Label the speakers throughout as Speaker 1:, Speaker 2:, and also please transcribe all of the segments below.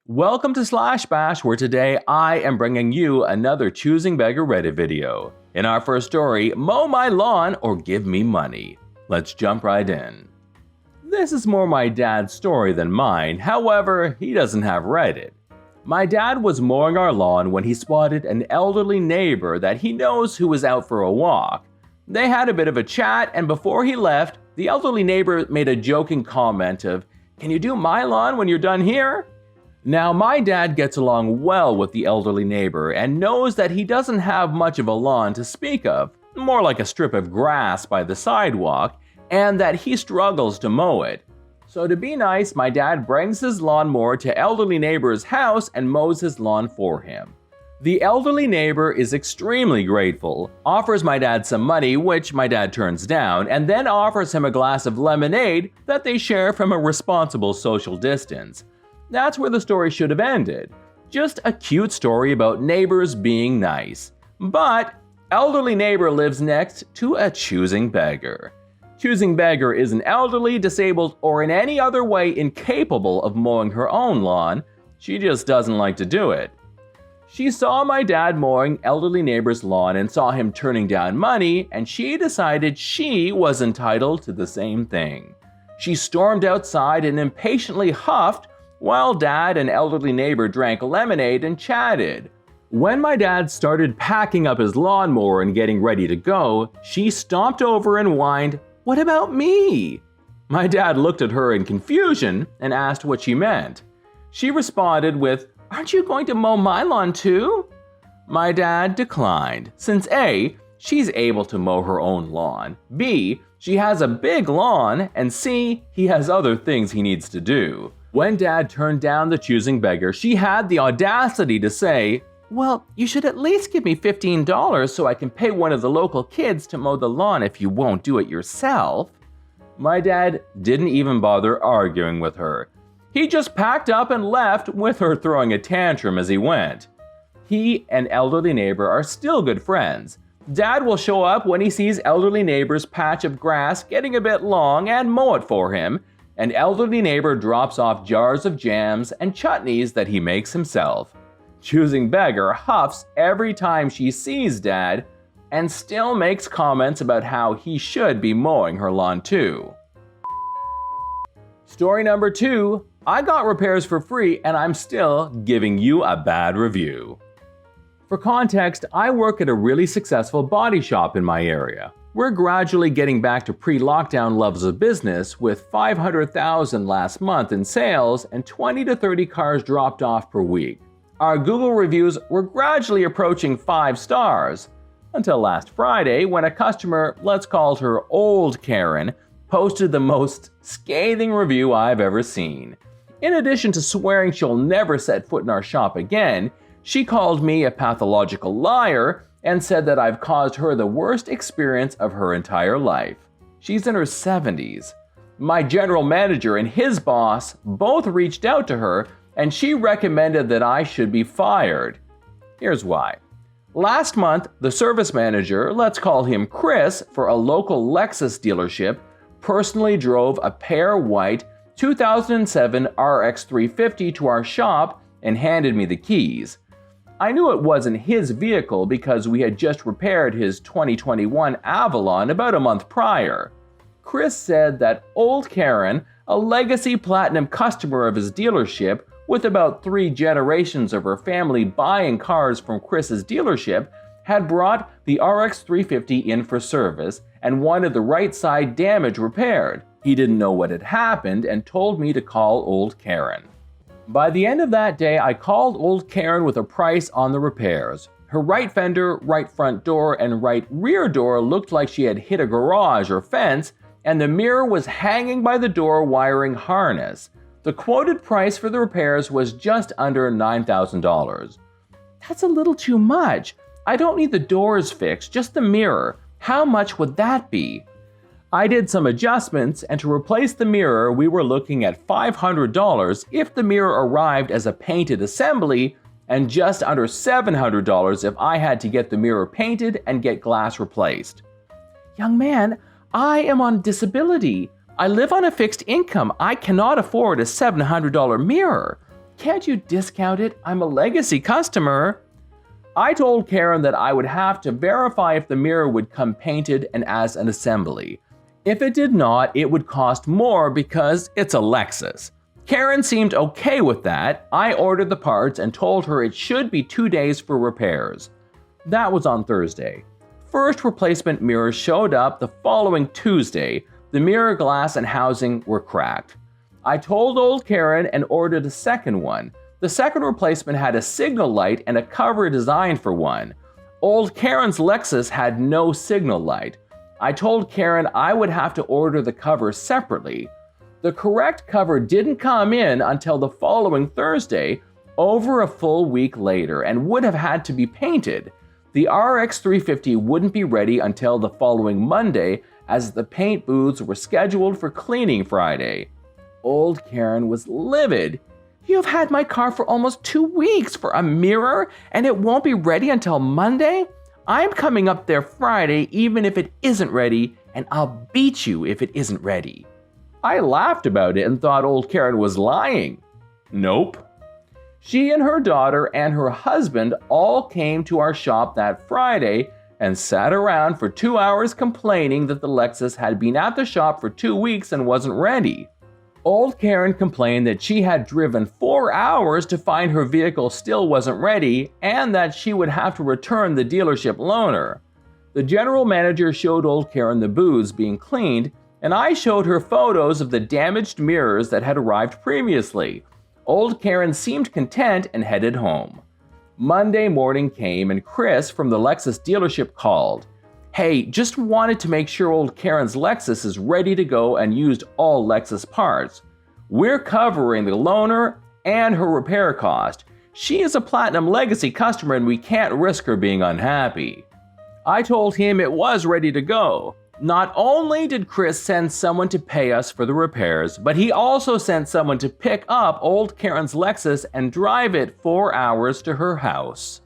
Speaker 1: Welcome to Slash Bash, where today I am bringing you another Choosing Beggar Reddit video. In our first story, mow my lawn or give me money. Let's jump right in. This is more my dad's story than mine, however, he doesn't have Reddit. My dad was mowing our lawn when he spotted an elderly neighbor that he knows who was out for a walk. They had a bit of a chat, and before he left, the elderly neighbor made a joking comment of, "Can you do my lawn when you're done here?" Now, my dad gets along well with the elderly neighbor and knows that he doesn't have much of a lawn to speak of, more like a strip of grass by the sidewalk, and that he struggles to mow it. So to be nice, my dad brings his lawnmower to elderly neighbor's house and mows his lawn for him. The elderly neighbor is extremely grateful, offers my dad some money, which my dad turns down, and then offers him a glass of lemonade that they share from a responsible social distance. That's where the story should have ended. Just a cute story about neighbors being nice. But elderly neighbor lives next to a choosing beggar. Choosing beggar is an elderly, disabled, or in any other way incapable of mowing her own lawn. She just doesn't like to do it. She saw my dad mowing elderly neighbor's lawn and saw him turning down money, and she decided she was entitled to the same thing. She stormed outside and impatiently huffed while dad and elderly neighbor drank lemonade and chatted. When my dad started packing up his lawnmower and getting ready to go, she stomped over and whined, "What about me?" My dad looked at her in confusion and asked what she meant. She responded with, "Aren't you going to mow my lawn too?" My dad declined, since A, she's able to mow her own lawn, B, she has a big lawn, and C, he has other things he needs to do. When dad turned down the choosing beggar, she had the audacity to say, "Well, you should at least give me $15 so I can pay one of the local kids to mow the lawn if you won't do it yourself." My dad didn't even bother arguing with her. He just packed up and left, with her throwing a tantrum as he went. He and elderly neighbor are still good friends. Dad will show up when he sees elderly neighbor's patch of grass getting a bit long and mow it for him, and elderly neighbor drops off jars of jams and chutneys that he makes himself. Choosing beggar huffs every time she sees dad and still makes comments about how he should be mowing her lawn too. Story number 2, I got repairs for free and I'm still giving you a bad review. For context, I work at a really successful body shop in my area. We're gradually getting back to pre-lockdown levels of business, with 500,000 last month in sales and 20 to 30 cars dropped off per week. Our Google reviews were gradually approaching 5 stars, until last Friday when a customer, let's call her Old Karen, posted the most scathing review I've ever seen. In addition to swearing she'll never set foot in our shop again, she called me a pathological liar and said that I've caused her the worst experience of her entire life. She's in her 70s. My general manager and his boss both reached out to her, and she recommended that I should be fired. Here's why. Last month, the service manager, let's call him Chris, for a local Lexus dealership, personally drove a pear white 2007 RX 350 to our shop and handed me the keys. I knew it wasn't his vehicle because we had just repaired his 2021 Avalon about a month prior. Chris said that Old Karen, a legacy platinum customer of his dealership with about 3 generations of her family buying cars from Chris's dealership, had brought the RX 350 in for service and wanted the right side damage repaired. He didn't know what had happened and told me to call Old Karen. By the end of that day, I called Old Karen with a price on the repairs. Her right fender, right front door, and right rear door looked like she had hit a garage or fence, and the mirror was hanging by the door wiring harness. The quoted price for the repairs was just under $9,000. That's a little too much. I don't need the doors fixed, just the mirror. How much would that be? I did some adjustments, and to replace the mirror, we were looking at $500 if the mirror arrived as a painted assembly, and just under $700 if I had to get the mirror painted and get glass replaced. Young man, I am on disability. I live on a fixed income. I cannot afford a $700 mirror. Can't you discount it? I'm a legacy customer. I told Karen that I would have to verify if the mirror would come painted and as an assembly. If it did not, it would cost more because it's a Lexus. Karen seemed okay with that. I ordered the parts and told her it should be 2 days for repairs. That was on Thursday. First replacement mirror showed up the following Tuesday. The mirror glass and housing were cracked. I told old Karen and ordered a second one. The second replacement had a signal light and a cover designed for one. Old Karen's Lexus had no signal light. I told Karen I would have to order the cover separately. The correct cover didn't come in until the following Thursday, over a full week later, and would have had to be painted. The RX 350 wouldn't be ready until the following Monday, as the paint booths were scheduled for cleaning Friday. Old Karen was livid. You've had my car for almost 2 weeks for a mirror, and it won't be ready until Monday? I'm coming up there Friday even if it isn't ready, and I'll beat you if it isn't ready. I laughed about it and thought old Karen was lying. Nope. She and her daughter and her husband all came to our shop that Friday and sat around for 2 hours complaining that the Lexus had been at the shop for 2 weeks and wasn't ready. Old Karen complained that she had driven 4 hours to find her vehicle still wasn't ready and that she would have to return the dealership loaner. The general manager showed old Karen the booths being cleaned, and I showed her photos of the damaged mirrors that had arrived previously. Old Karen seemed content and headed home. Monday morning came and Chris from the Lexus dealership called. Hey, just wanted to make sure old Karen's Lexus is ready to go and used all Lexus parts. We're covering the loaner and her repair cost. She is a Platinum Legacy customer and we can't risk her being unhappy. I told him it was ready to go. Not only did Chris send someone to pay us for the repairs, but he also sent someone to pick up old Karen's Lexus and drive it 4 hours to her house.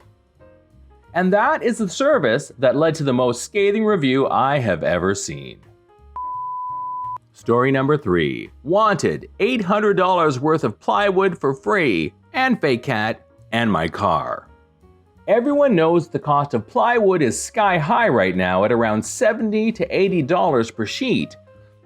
Speaker 1: And that is the service that led to the most scathing review I have ever seen. Story number 3. Wanted $800 worth of plywood for free, and fake cat, and my car. Everyone knows the cost of plywood is sky high right now at around $70 to $80 per sheet.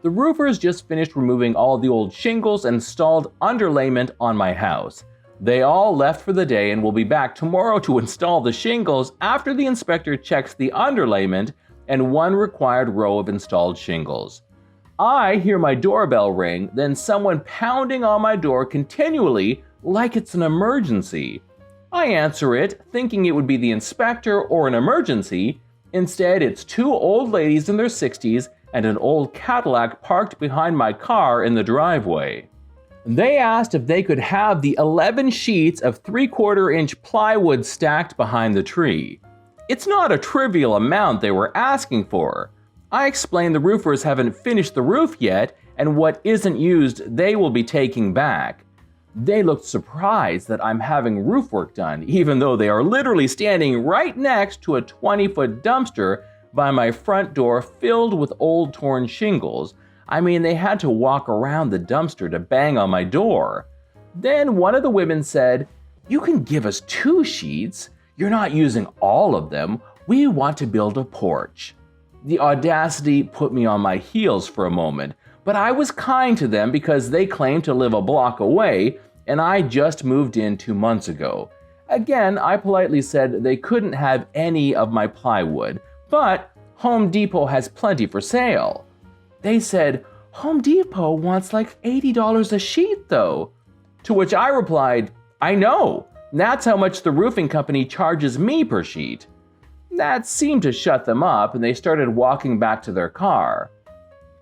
Speaker 1: The roofers just finished removing all the old shingles and installed underlayment on my house. They all left for the day and will be back tomorrow to install the shingles after the inspector checks the underlayment and one required row of installed shingles. I hear my doorbell ring, then someone pounding on my door continually like it's an emergency. I answer it, thinking it would be the inspector or an emergency. Instead, it's 2 old ladies in their 60s and an old Cadillac parked behind my car in the driveway. They asked if they could have the 11 sheets of 3/4-inch plywood stacked behind the tree. It's not a trivial amount they were asking for. I explained the roofers haven't finished the roof yet, and what isn't used they will be taking back. They looked surprised that I'm having roof work done, even though they are literally standing right next to a 20-foot dumpster by my front door filled with old torn shingles. I mean, they had to walk around the dumpster to bang on my door. Then one of the women said, "You can give us 2 sheets. You're not using all of them. We want to build a porch." The audacity put me on my heels for a moment, but I was kind to them because they claimed to live a block away, and I just moved in 2 months ago. Again, I politely said they couldn't have any of my plywood, but Home Depot has plenty for sale. They said, "Home Depot wants like $80 a sheet though." To which I replied, "I know, that's how much the roofing company charges me per sheet." That seemed to shut them up and they started walking back to their car.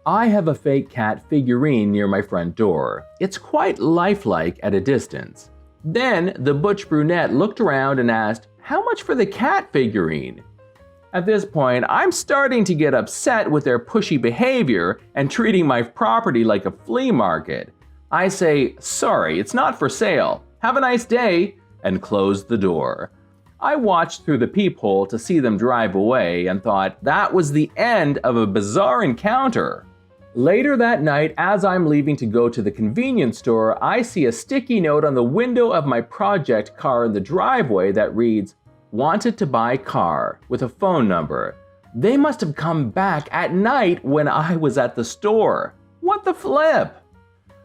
Speaker 1: I have a fake cat figurine near my front door. It's quite lifelike at a distance. Then the butch brunette looked around and asked, "How much for the cat figurine?" At this point, I'm starting to get upset with their pushy behavior and treating my property like a flea market. I say, "Sorry, it's not for sale. Have a nice day," and close the door. I watched through the peephole to see them drive away and thought that was the end of a bizarre encounter. Later that night, as I'm leaving to go to the convenience store, I see a sticky note on the window of my project car in the driveway that reads, "Wanted to buy car," with a phone number. They must have come back at night when I was at the store. What the flip?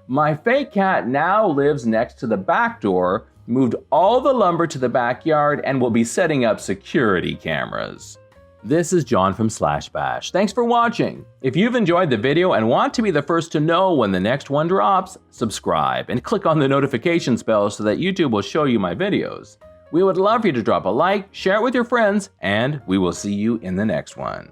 Speaker 1: My fake cat now lives next to the back door, moved all the lumber to the backyard, and will be setting up security cameras. This is John from /bash. Thanks for watching. If you've enjoyed the video and want to be the first to know when the next one drops, subscribe and click on the notifications bell so that YouTube will show you my videos. We would love for you to drop a like, share it with your friends, and we will see you in the next one.